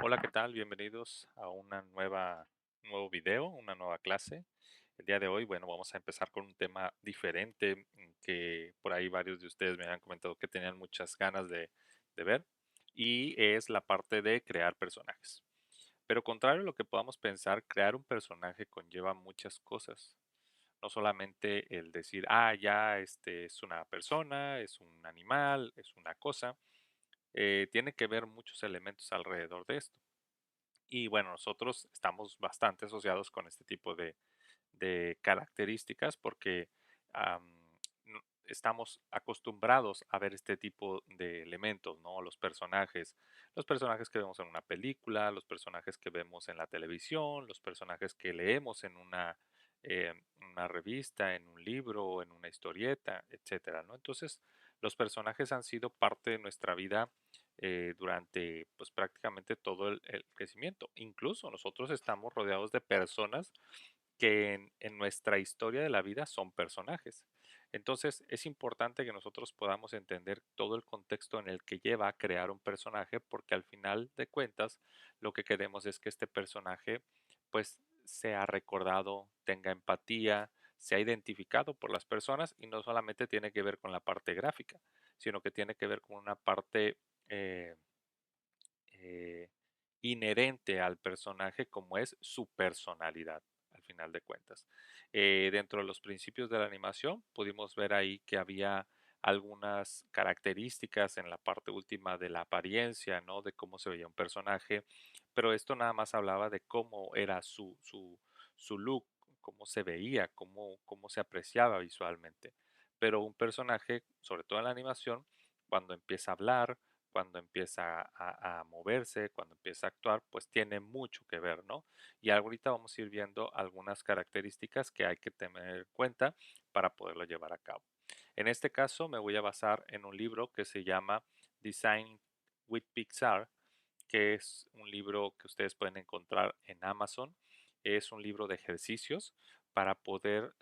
Hola, ¿qué tal? Bienvenidos a nuevo video, una nueva clase. El día de hoy, bueno, vamos a empezar con un tema diferente que por ahí varios de ustedes me han comentado que tenían muchas ganas de ver y es la parte de crear personajes. Pero contrario a lo que podamos pensar, crear un personaje conlleva muchas cosas. No solamente el decir, ya, este es una persona, es un animal, es una cosa. Tiene que ver muchos elementos alrededor de esto. Y bueno, nosotros estamos bastante asociados con este tipo de características porque estamos acostumbrados a ver este tipo de elementos, ¿no? Los personajes que vemos en una película, los personajes que vemos en la televisión, los personajes que leemos en una revista, en un libro, en una historieta, etcétera, ¿no? Entonces, los personajes han sido parte de nuestra vida durante pues prácticamente todo el crecimiento. Incluso nosotros estamos rodeados de personas que en nuestra historia de la vida son personajes. Entonces es importante que nosotros podamos entender todo el contexto en el que lleva a crear un personaje porque al final de cuentas lo que queremos es que este personaje pues sea recordado, tenga empatía, sea identificado por las personas y no solamente tiene que ver con la parte gráfica, sino que tiene que ver con una parte eh, eh, inherente al personaje como es su personalidad, al final de cuentas. Dentro de los principios de la animación, pudimos ver ahí que había algunas características en la parte última de la apariencia, ¿no? De cómo se veía un personaje, pero esto nada más hablaba de cómo era su look, cómo se veía, cómo se apreciaba visualmente. Pero un personaje, sobre todo en la animación, cuando empieza a hablar, cuando empieza a moverse, cuando empieza a actuar, pues tiene mucho que ver, ¿no? Y ahorita vamos a ir viendo algunas características que hay que tener en cuenta para poderlo llevar a cabo. En este caso me voy a basar en un libro que se llama Design with Pixar, que es un libro que ustedes pueden encontrar en Amazon. Es un libro de ejercicios para poder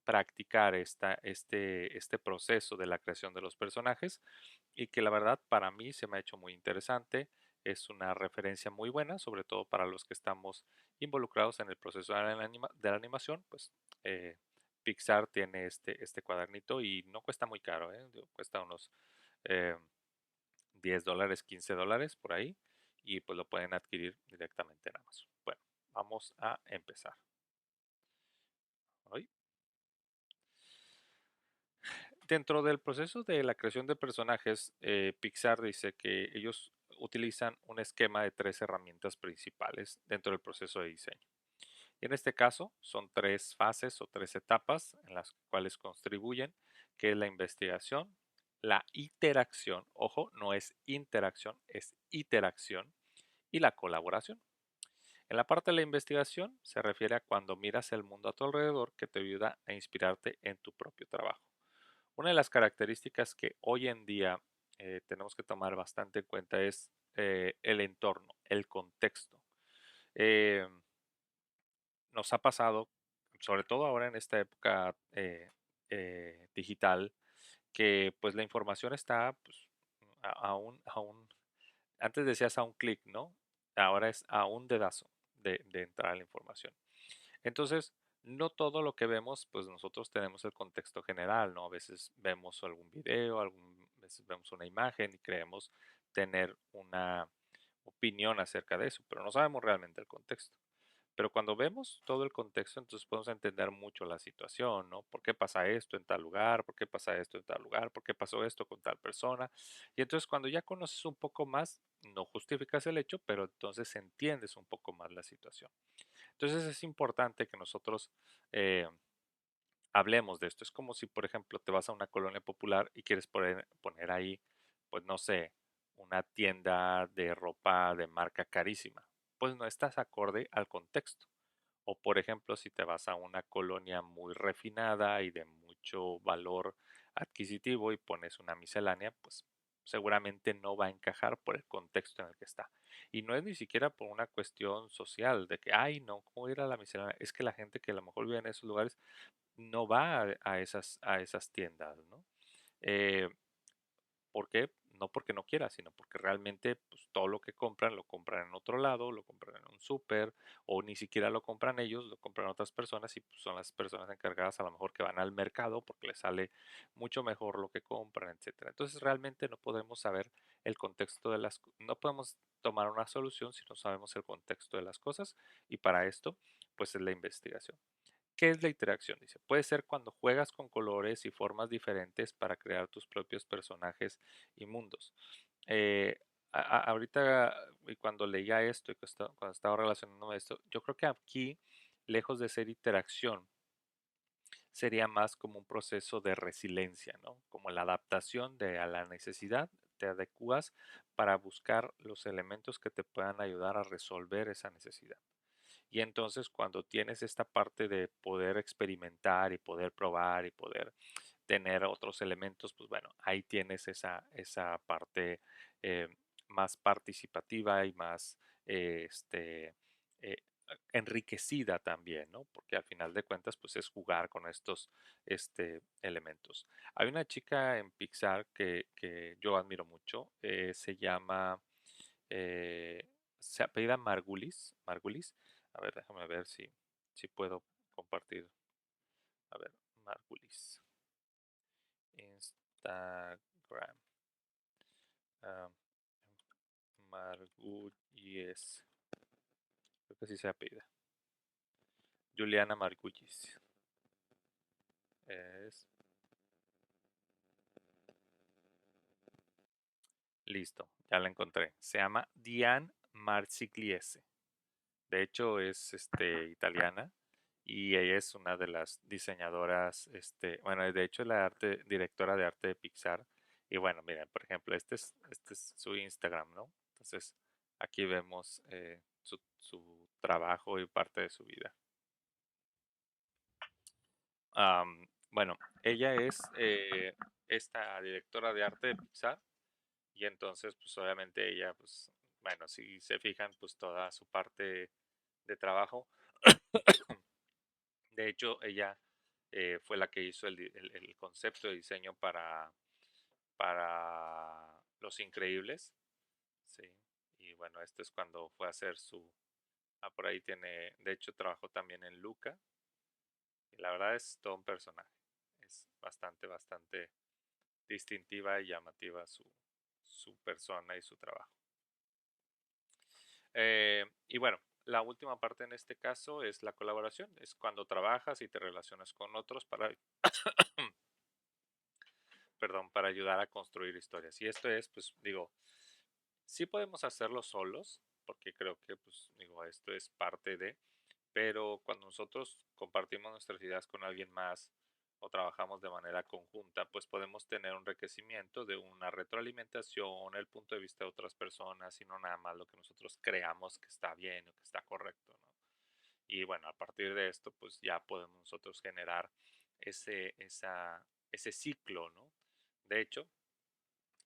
practicar este proceso de la creación de los personajes y que la verdad para mí se me ha hecho muy interesante. Es una referencia muy buena, sobre todo para los que estamos involucrados en el proceso de la animación. Pues Pixar tiene este cuadernito y no cuesta muy caro, ¿eh? Digo, cuesta unos eh, $10, $15 por ahí y pues lo pueden adquirir directamente en Amazon. Bueno, vamos a empezar. Ay. Dentro del proceso de la creación de personajes, Pixar dice que ellos utilizan un esquema de tres herramientas principales dentro del proceso de diseño. Y en este caso son tres fases o tres etapas en las cuales contribuyen, que es la investigación, la interacción, ojo, no es interacción, es interacción, y la colaboración. En la parte de la investigación se refiere a cuando miras el mundo a tu alrededor que te ayuda a inspirarte en tu propio trabajo. Una de las características que hoy en día tenemos que tomar bastante en cuenta es el entorno, el contexto. Eh, Nos ha pasado, sobre todo ahora en esta época digital, que pues la información está pues, antes decías a un clic, ¿no? Ahora es a un dedazo de entrar a la información. Entonces, no todo lo que vemos, pues nosotros tenemos el contexto general, ¿no? A veces vemos algún video, veces vemos una imagen y creemos tener una opinión acerca de eso, pero no sabemos realmente el contexto. Pero cuando vemos todo el contexto, entonces podemos entender mucho la situación, ¿no? ¿Por qué pasa esto en tal lugar? ¿Por qué pasa esto en tal lugar? ¿Por qué pasó esto con tal persona? Y entonces cuando ya conoces un poco más, no justificas el hecho, pero entonces entiendes un poco más la situación. Entonces es importante que nosotros eh, hablemos de esto. Es como si, por ejemplo, te vas a una colonia popular y quieres poner ahí, pues no sé, una tienda de ropa de marca carísima. Pues no estás acorde al contexto. O por ejemplo, si te vas a una colonia muy refinada y de mucho valor adquisitivo y pones una miscelánea, pues seguramente no va a encajar por el contexto en el que está. Y no es ni siquiera por una cuestión social de que, ay, no, ¿cómo ir a la miscelánea? Es que la gente que a lo mejor vive en esos lugares no va a esas tiendas, ¿no? Eh, ¿Por qué? no porque no quiera, sino porque realmente pues, todo lo que compran lo compran en otro lado, lo compran en un súper, o ni siquiera lo compran ellos, lo compran otras personas y pues, son las personas encargadas a lo mejor que van al mercado porque les sale mucho mejor lo que compran, etcétera. Entonces realmente no podemos saber el contexto de no podemos tomar una solución si no sabemos el contexto de las cosas y para esto pues es la investigación. ¿Qué es la interacción? Dice, puede ser cuando juegas con colores y formas diferentes para crear tus propios personajes y mundos. Eh, ahorita, y cuando leía esto y cuando estaba relacionando esto, yo creo que aquí, lejos de ser interacción, sería más como un proceso de resiliencia, ¿no? Como la adaptación a la necesidad, te adecuas para buscar los elementos que te puedan ayudar a resolver esa necesidad. Y entonces cuando tienes esta parte de poder experimentar y poder probar y poder tener otros elementos, pues bueno, ahí tienes esa parte eh, más participativa y más eh, enriquecida también, ¿no? Porque al final de cuentas, pues es jugar con estos elementos. Hay una chica en Pixar que yo admiro mucho, se llama, eh, se apellida Margulis. A ver, déjame ver si puedo compartir. A ver, Margulis. Instagram. ah, Margullis. Creo que sí se apellida. Juliana Margullis. Es listo, ya la encontré. Se llama Diane Marsigliese. De hecho, es italiana y ella es una de las diseñadoras, bueno, de hecho es la directora de arte de Pixar. Y bueno, miren, por ejemplo, este es su Instagram, ¿no? Entonces, aquí vemos su trabajo y parte de su vida. Bueno, ella es esta directora de arte de Pixar y entonces, pues obviamente ella, pues, bueno, si se fijan, pues toda su parte de trabajo. De hecho, ella fue la que hizo el concepto de diseño para Los Increíbles, ¿sí? Y bueno, esto es cuando fue a hacer por ahí tiene, de hecho trabajó también en Luca, y la verdad es todo un personaje, es bastante distintiva y llamativa su persona y su trabajo. Y bueno, la última parte en este caso es la colaboración, es cuando trabajas y te relacionas con otros perdón, para ayudar a construir historias. Y esto es, pues digo, sí podemos hacerlo solos, porque creo que, pues digo, esto es parte de, pero cuando nosotros compartimos nuestras ideas con alguien más o trabajamos de manera conjunta, pues podemos tener un enriquecimiento de una retroalimentación, el punto de vista de otras personas y no nada más lo que nosotros creamos que está bien o que está correcto, ¿no? Y bueno, a partir de esto, pues ya podemos nosotros generar ese ciclo, ¿no? De hecho,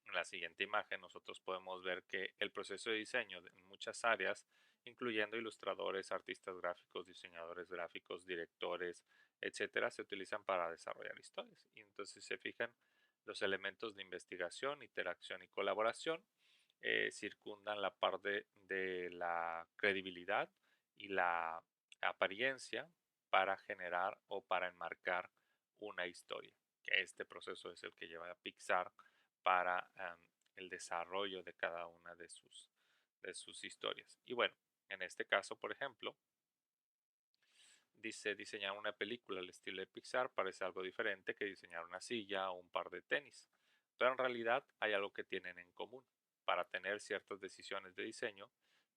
en la siguiente imagen nosotros podemos ver que el proceso de diseño en muchas áreas, incluyendo ilustradores, artistas gráficos, diseñadores gráficos, directores, etcétera, se utilizan para desarrollar historias. Y entonces se fijan los elementos de investigación, interacción y colaboración circundan la parte de la credibilidad y la apariencia para generar o para enmarcar una historia. Que este proceso es el que lleva a Pixar para el desarrollo de cada una de sus historias. Y bueno, en este caso, por ejemplo, dice diseñar una película al estilo de Pixar parece algo diferente que diseñar una silla o un par de tenis, pero en realidad hay algo que tienen en común. Para tener ciertas decisiones de diseño,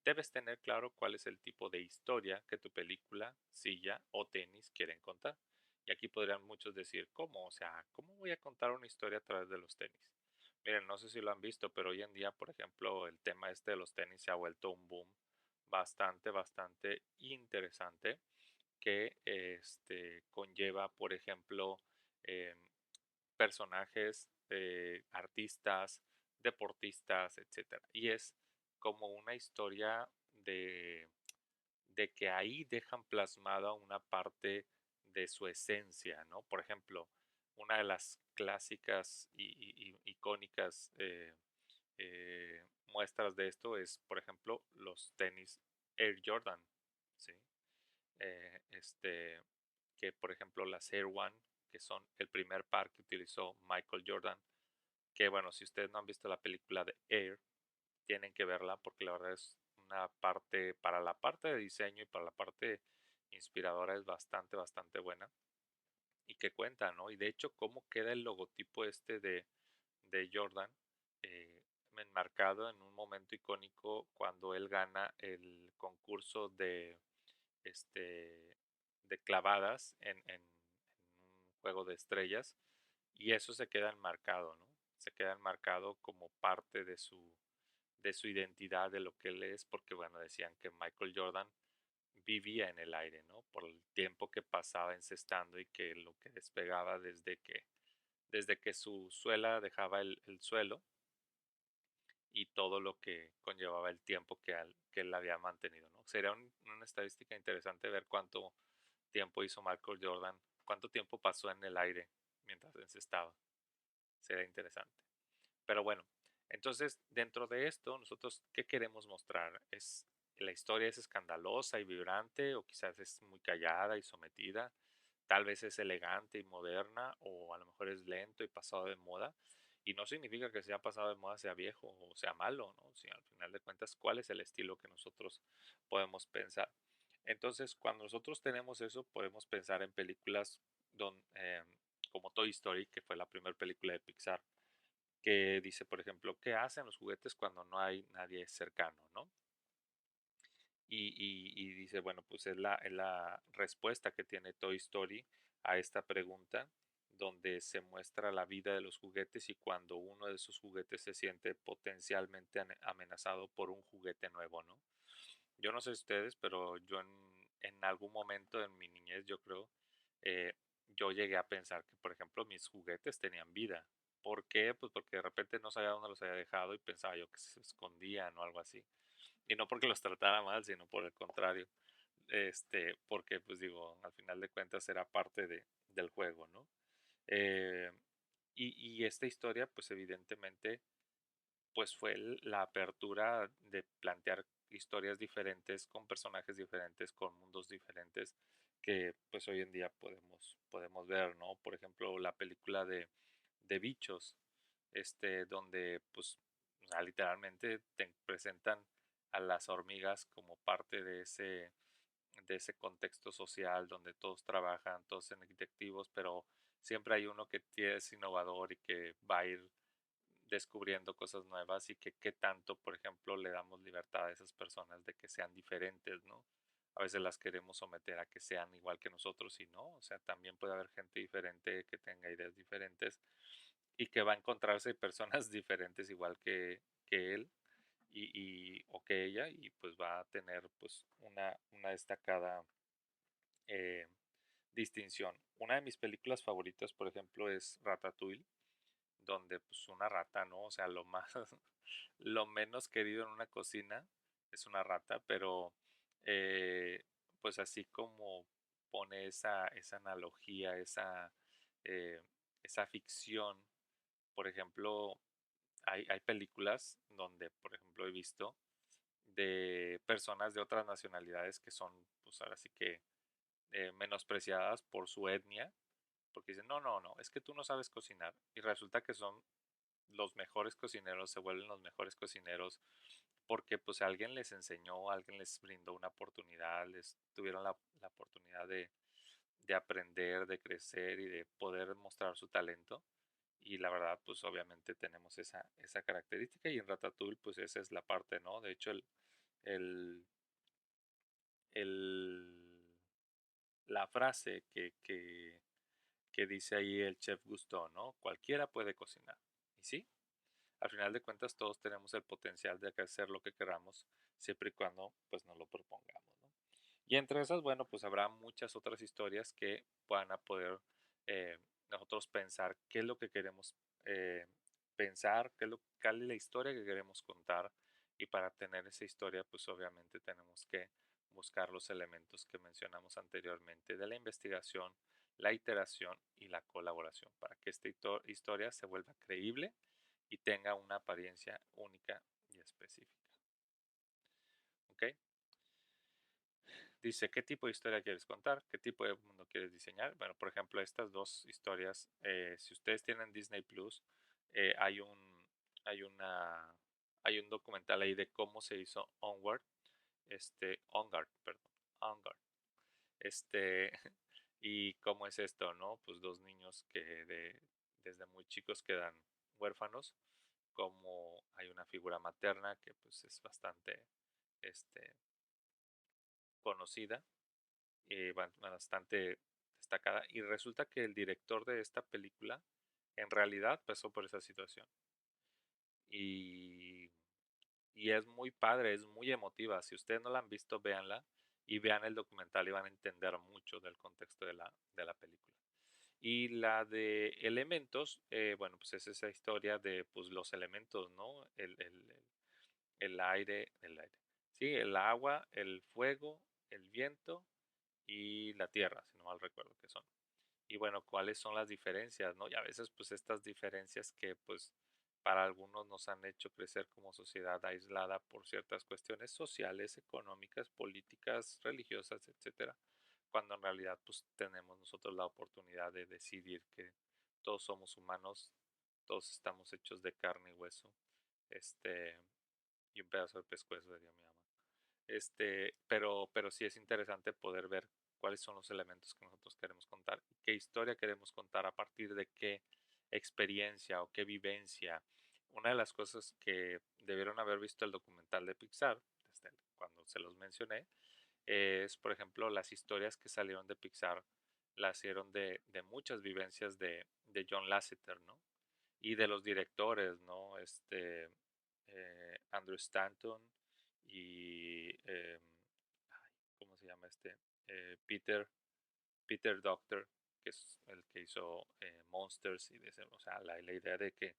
debes tener claro cuál es el tipo de historia que tu película, silla o tenis quieren contar. Y aquí podrían muchos decir, ¿cómo? O sea, ¿cómo voy a contar una historia a través de los tenis? Miren, no sé si lo han visto, pero hoy en día, por ejemplo, el tema de los tenis se ha vuelto un boom bastante interesante que conlleva, por ejemplo, eh, personajes, artistas, deportistas, etcétera. Y es como una historia de que ahí dejan plasmada una parte de su esencia, ¿no? Por ejemplo, una de las clásicas y icónicas muestras de esto es, por ejemplo, los tenis Air Jordan, ¿sí? Este, que por ejemplo las Air One, que son el primer par que utilizó Michael Jordan, que bueno, si ustedes no han visto la película de Air, tienen que verla porque la verdad es una parte, para la parte de diseño y para la parte inspiradora es bastante, bastante buena y que cuenta, ¿no? Y de hecho, cómo queda el logotipo este de Jordan, eh, enmarcado en un momento icónico cuando él gana el concurso este, de clavadas en un juego de estrellas y eso se queda enmarcado, ¿no? Se queda enmarcado como parte de su identidad, de lo que él es, porque bueno, decían que Michael Jordan vivía en el aire, ¿no? Por el tiempo que pasaba encestando y que lo que despegaba desde que su suela dejaba el suelo y todo lo que conllevaba el tiempo que él había mantenido, ¿no? Sería una estadística interesante ver cuánto tiempo hizo Michael Jordan, cuánto tiempo pasó en el aire mientras encestaba. Sería interesante. Pero bueno, entonces dentro de esto, nosotros, ¿qué queremos mostrar? ¿Es la historia es escandalosa y vibrante o quizás es muy callada y sometida? Tal vez es elegante y moderna o a lo mejor es lento y pasado de moda. Y no significa que sea pasado de moda sea viejo o sea malo, ¿no? Si al final de cuentas, ¿cuál es el estilo que nosotros podemos pensar? Entonces, cuando nosotros tenemos eso, podemos pensar en películas como Toy Story, que fue la primera película de Pixar, que dice, por ejemplo, ¿qué hacen los juguetes cuando no hay nadie cercano, ¿no? Y dice, bueno, pues es la respuesta que tiene Toy Story a esta pregunta, donde se muestra la vida de los juguetes y cuando uno de esos juguetes se siente potencialmente amenazado por un juguete nuevo, ¿no? Yo no sé ustedes, pero yo en algún momento en mi niñez, yo creo, eh, yo llegué a pensar que, por ejemplo, mis juguetes tenían vida. ¿Por qué? Pues porque de repente no sabía dónde los había dejado y pensaba yo que se escondían o algo así. Y no porque los tratara mal, sino por el contrario. Porque, pues digo, al final de cuentas era parte del juego, ¿no? Eh, y esta historia, pues evidentemente pues fue la apertura de plantear historias diferentes con personajes diferentes, con mundos diferentes que pues hoy en día podemos ver, ¿no? Por ejemplo, la película de Bichos, donde pues o sea, literalmente te presentan a las hormigas como parte de ese contexto social donde todos trabajan, todos son directivos, pero siempre hay uno que es innovador y que va a ir descubriendo cosas nuevas y que qué tanto, por ejemplo, le damos libertad a esas personas de que sean diferentes, ¿no? A veces las queremos someter a que sean igual que nosotros y no, o sea, también puede haber gente diferente que tenga ideas diferentes y que va a encontrarse personas diferentes igual que él o que ella y pues va a tener pues una destacada eh, distinción. Una de mis películas favoritas, por ejemplo, es Ratatouille donde pues una rata, ¿no? O sea, lo más, lo menos querido en una cocina es una rata, pero eh, pues así como pone esa analogía, eh, esa ficción, por ejemplo, hay películas donde, por ejemplo, he visto de personas de otras nacionalidades que son, pues ahora sí que menospreciadas por su etnia, porque dicen, no, no, no, es que tú no sabes cocinar. Y resulta que son los mejores cocineros, se vuelven los mejores cocineros porque pues alguien les enseñó, alguien les brindó una oportunidad, les tuvieron la oportunidad de aprender, de crecer y de poder mostrar su talento. Y la verdad, pues obviamente tenemos esa característica y en Ratatouille pues esa es la parte, ¿no? De hecho, el, el, la frase que dice ahí el chef Gusteau, ¿no? Cualquiera puede cocinar. Y sí, al final de cuentas todos tenemos el potencial de hacer lo que queramos siempre y cuando pues nos lo propongamos, ¿no? Y entre esas, bueno, pues habrá muchas otras historias que van a poder eh, nosotros pensar qué es lo que queremos pensar, cuál es la historia que queremos contar y para tener esa historia pues obviamente tenemos que buscar los elementos que mencionamos anteriormente de la investigación, la iteración y la colaboración para que esta historia se vuelva creíble y tenga una apariencia única y específica. ¿Ok? Dice, ¿qué tipo de historia quieres contar? ¿Qué tipo de mundo quieres diseñar? Bueno, por ejemplo, estas dos historias, si ustedes tienen Disney Plus, eh, hay un, hay una, hay un documental ahí de cómo se hizo Onward, Onward, perdón, Onward, este, y cómo es esto, ¿no? Pues dos niños que desde muy chicos quedan huérfanos, como hay una figura materna que pues es bastante, este, conocida, bastante destacada, y resulta que el director de esta película en realidad pasó por esa situación y, y es muy padre, es muy emotiva. Si ustedes no la han visto, véanla y vean el documental y van a entender mucho del contexto de la película. Y la de elementos, bueno, pues es esa historia de pues, los elementos, ¿no? El aire, sí, el agua, el fuego, el viento y la tierra, si no mal recuerdo que son. Y bueno, ¿cuáles son las diferencias, no? Y a veces pues estas diferencias que pues para algunos nos han hecho crecer como sociedad aislada por ciertas cuestiones sociales, económicas, políticas, religiosas, etcétera, cuando en realidad pues tenemos nosotros la oportunidad de decidir que todos somos humanos, todos estamos hechos de carne y hueso, este, y un pedazo de pescuezo, diría mi mamá. Pero sí es interesante poder ver cuáles son los elementos que nosotros queremos contar, qué historia queremos contar, a partir de qué experiencia o qué vivencia. Una de las cosas que debieron haber visto el documental de Pixar, desde cuando se los mencioné, es, por ejemplo, las historias que salieron de Pixar, las hicieron de muchas vivencias de John Lasseter, ¿no? Y de los directores, ¿no? Andrew Stanton y, ¿cómo se llama este? Peter Doctor, que es el que hizo Monsters, y o sea, la idea de que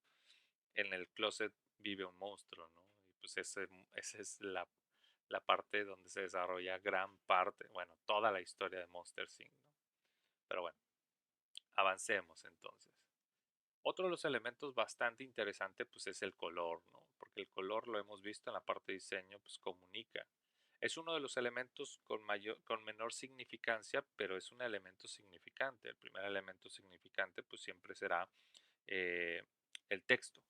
en el closet vive un monstruo, ¿no? Y pues esa es la parte donde se desarrolla gran parte, bueno, toda la historia de Monster Inc., ¿no? Pero bueno, avancemos entonces. Otro de los elementos bastante interesante pues es el color, ¿no? Porque el color, lo hemos visto en la parte de diseño, pues comunica. Es uno de los elementos con menor significancia, pero es un elemento significante. El primer elemento significante pues siempre será eh, el texto.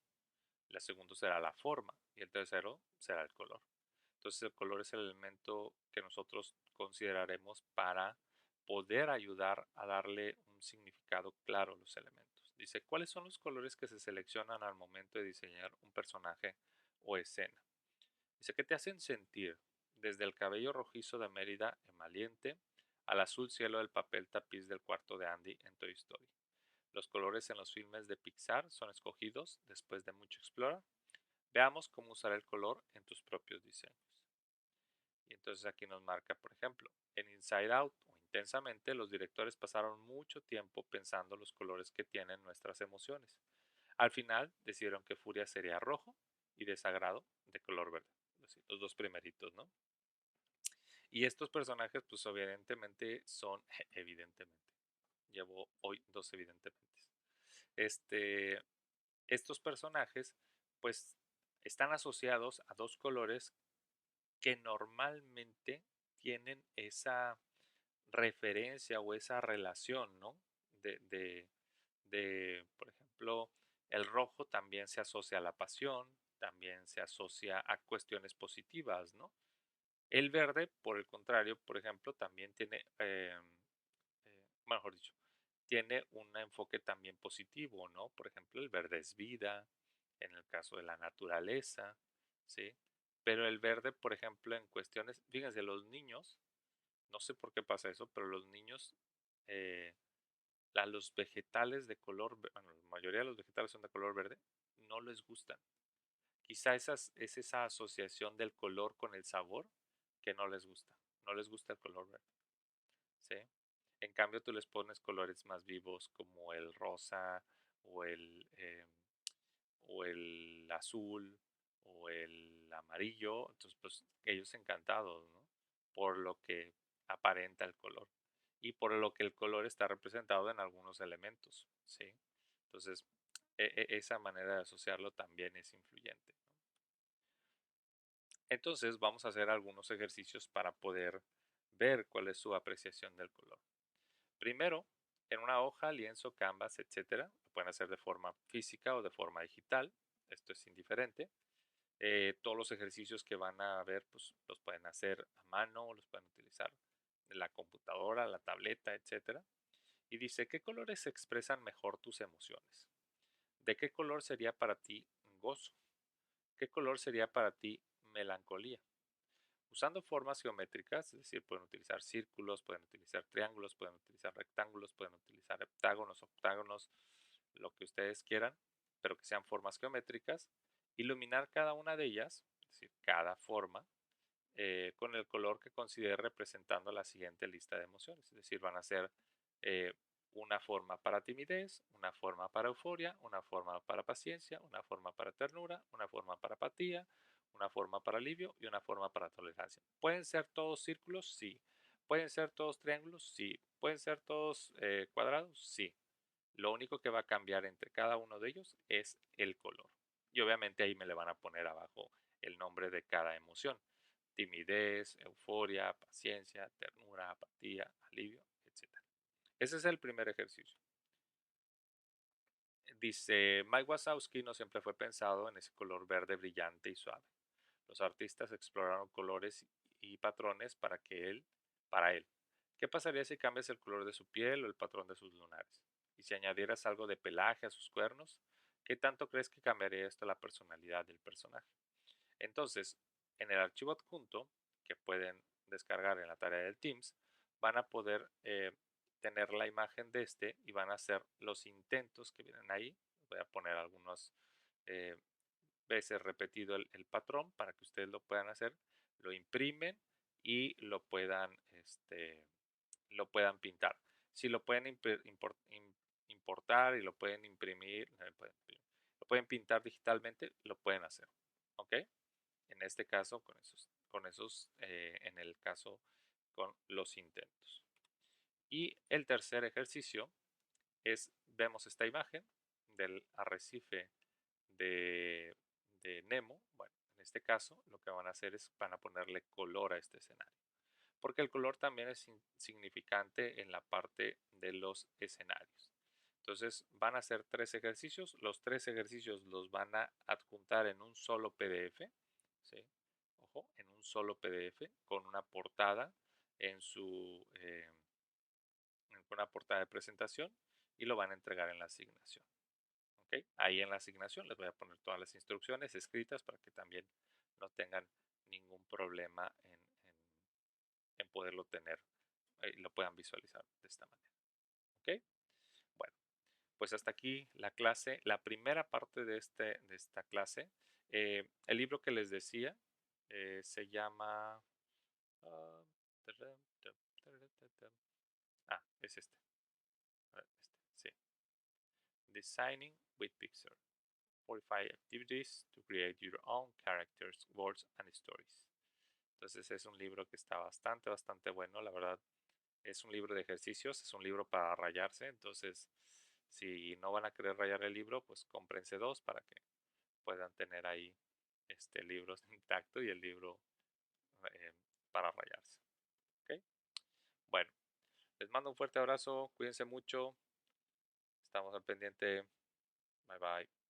El segundo será la forma y el tercero será el color. Entonces el color es el elemento que nosotros consideraremos para poder ayudar a darle un significado claro a los elementos. Dice, ¿cuáles son los colores que se seleccionan al momento de diseñar un personaje o escena? Dice, ¿qué te hacen sentir? Desde el cabello rojizo de Mérida en Valiente al azul cielo del papel tapiz del cuarto de Andy en Toy Story. Los colores en los filmes de Pixar son escogidos después de mucho explorar. Veamos cómo usar el color en tus propios diseños. Y entonces aquí nos marca, por ejemplo, en Inside Out o Intensamente, los directores pasaron mucho tiempo pensando los colores que tienen nuestras emociones. Al final decidieron que furia sería rojo y desagrado de color verde. Es decir, los dos primeritos, ¿no? Y estos personajes, pues evidentemente son, evidentemente, llevo hoy dos evidentemente. Este, estos personajes, pues, están asociados a dos colores que normalmente tienen esa referencia o esa relación, ¿no? De, de, por ejemplo, el rojo también se asocia a la pasión, también se asocia a cuestiones positivas, ¿no? El verde, por el contrario, por ejemplo, también tiene, mejor dicho, tiene un enfoque también positivo, ¿no? Por ejemplo, el verde es vida, en el caso de la naturaleza, ¿sí? Pero el verde, por ejemplo, en cuestiones, fíjense, los niños, no sé por qué pasa eso, pero los niños, eh, a los vegetales de color, bueno, la mayoría de los vegetales son de color verde, no les gustan. Quizá es esa asociación del color con el sabor que no les gusta. No les gusta el color verde, ¿sí? En cambio, tú les pones colores más vivos como el rosa o o el azul o el amarillo. Entonces, pues ellos encantados, ¿no? Por lo que aparenta el color y por lo que el color está representado en algunos elementos, ¿sí? Entonces, esa manera de asociarlo también es influyente. Entonces vamos a hacer algunos ejercicios para poder ver cuál es su apreciación del color. Primero, en una hoja, lienzo, canvas, etcétera, lo pueden hacer de forma física o de forma digital, esto es indiferente. Todos los ejercicios que van a ver, pues los pueden hacer a mano, los pueden utilizar en la computadora, la tableta, etcétera. Y dice, ¿qué colores expresan mejor tus emociones? ¿De qué color sería para ti gozo? ¿Qué color sería para ti melancolía? Usando formas geométricas, es decir, pueden utilizar círculos, pueden utilizar triángulos, pueden utilizar rectángulos, pueden utilizar heptágonos, octágonos, lo que ustedes quieran, pero que sean formas geométricas, iluminar cada una de ellas, es decir, cada forma, con el color que considere representando la siguiente lista de emociones. Es decir, van a ser eh, una forma para timidez, una forma para euforia, una forma para paciencia, una forma para ternura, una forma para apatía, una forma para alivio y una forma para tolerancia. ¿Pueden ser todos círculos? Sí. ¿Pueden ser todos triángulos? Sí. ¿Pueden ser todos cuadrados? Sí. Lo único que va a cambiar entre cada uno de ellos es el color. Y obviamente ahí me le van a poner abajo el nombre de cada emoción. Timidez, euforia, paciencia, ternura, apatía, alivio, etc. Ese es el primer ejercicio. Dice, Mike Wazowski no siempre fue pensado en ese color verde brillante y suave. Los artistas exploraron colores y patrones para él. ¿Qué pasaría si cambias el color de su piel o el patrón de sus lunares? Y si añadieras algo de pelaje a sus cuernos, ¿qué tanto crees que cambiaría esto la personalidad del personaje? Entonces, en el archivo adjunto, que pueden descargar en la tarea del Teams, van a poder tener la imagen de este y van a hacer los intentos que vienen ahí. Voy a poner algunas eh, veces repetido el patrón para que ustedes lo puedan hacer, lo imprimen y lo puedan pintar. Si lo pueden importar y lo pueden imprimir, lo pueden pintar digitalmente, lo pueden hacer. ¿Ok? En este caso, en el caso con los intentos. Y el tercer ejercicio es, vemos esta imagen del arrecife de, de Nemo. Bueno, en este caso lo que van a hacer es, van a ponerle color a este escenario. Porque el color también es significante en la parte de los escenarios. Entonces van a hacer tres ejercicios. Los tres ejercicios los van a adjuntar en un solo PDF. ¿Sí? Ojo, en un solo PDF con una portada en con una portada de presentación y lo van a entregar en la asignación. ¿Ok? Ahí en la asignación les voy a poner todas las instrucciones escritas para que también no tengan ningún problema en poderlo tener y lo puedan visualizar de esta manera. ¿Ok? Bueno, pues hasta aquí la clase, la primera parte de esta clase. El libro que les decía se llama... ah, es este. Sí. Designing with Pixar. 45 activities to create your own characters, worlds and stories. Entonces es un libro que está bastante bueno, la verdad. Es un libro de ejercicios, es un libro para rayarse, entonces si no van a querer rayar el libro, pues cómprense dos para que puedan tener ahí este libro intacto y el libro eh, para rayarse. ¿Ok? Bueno, les mando un fuerte abrazo, cuídense mucho, estamos al pendiente, bye bye.